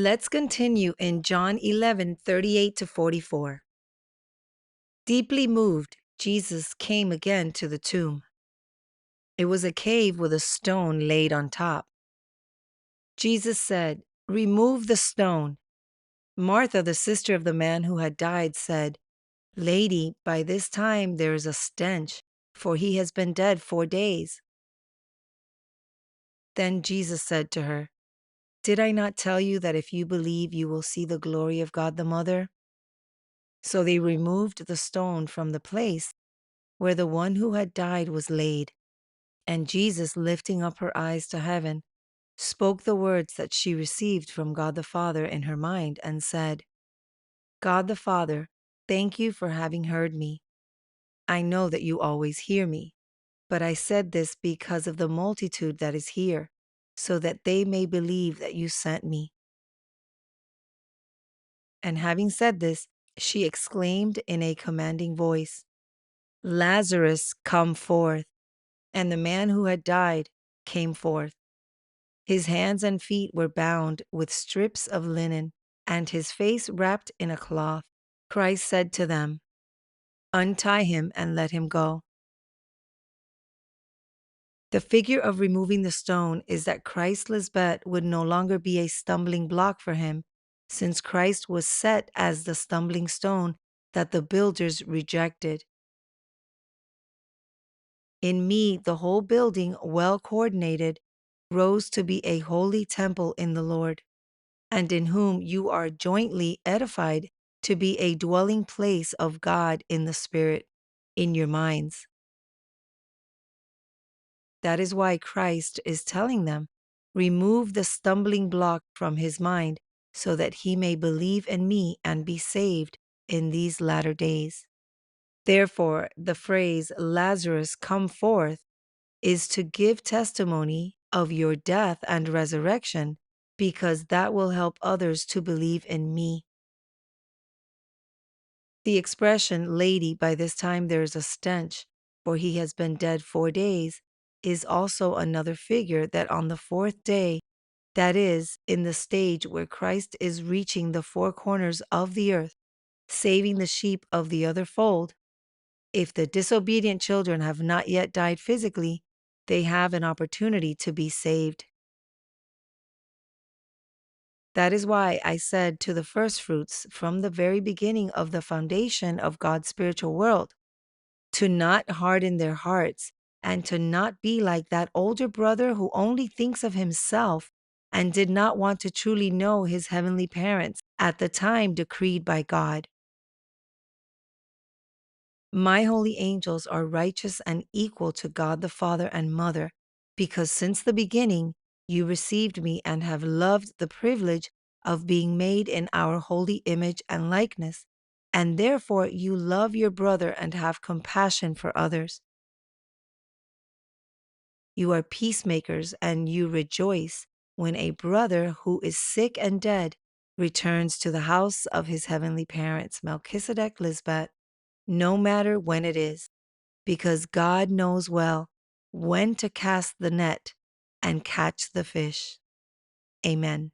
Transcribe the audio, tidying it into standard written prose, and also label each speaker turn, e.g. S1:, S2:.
S1: Let's continue in John 11:38 to 44. Deeply moved, Jesus came again to the tomb. It was a cave with a stone laid on top. Jesus said, "Remove the stone." Martha, the sister of the man who had died, said, "Lady, by this time there is a stench, for he has been dead 4 days." Then Jesus said to her, "Did I not tell you that if you believe, you will see the glory of God the Mother?" So they removed the stone from the place where the one who had died was laid. And Jesus, lifting up her eyes to heaven, spoke the words that she received from God the Father in her mind and said, "God the Father, thank you for having heard me. I know that you always hear me, but I said this because of the multitude that is here, so that they may believe that you sent me." And having said this, she exclaimed in a commanding voice, "Lazarus, come forth." And the man who had died came forth. His hands and feet were bound with strips of linen, and his face wrapped in a cloth. Christ said to them, "Untie him and let him go." The figure of removing the stone is that Christless bed would no longer be a stumbling block for him, since Christ was set as the stumbling stone that the builders rejected. In me, the whole building, well coordinated, grows to be a holy temple in the Lord, and in whom you are jointly edified to be a dwelling place of God in the Spirit, in your minds. That is why Christ is telling them, remove the stumbling block from his mind, so that he may believe in me and be saved in these latter days. Therefore, the phrase, "Lazarus, come forth," is to give testimony of your death and resurrection, because that will help others to believe in me. The expression, "Lady, by this time there is a stench, for he has been dead 4 days," is also another figure that on the fourth day, that is, in the stage where Christ is reaching the four corners of the earth, saving the sheep of the other fold, if the disobedient children have not yet died physically, they have an opportunity to be saved. That is why I said to the firstfruits from the very beginning of the foundation of God's spiritual world, to not harden their hearts and to not be like that older brother who only thinks of himself and did not want to truly know his heavenly parents at the time decreed by God. My holy angels are righteous and equal to God the Father and Mother, because since the beginning you received me and have loved the privilege of being made in our holy image and likeness, and therefore you love your brother and have compassion for others. You are peacemakers, and you rejoice when a brother who is sick and dead returns to the house of his heavenly parents, Melchizedek Lisbet, no matter when it is, because God knows well when to cast the net and catch the fish. Amen.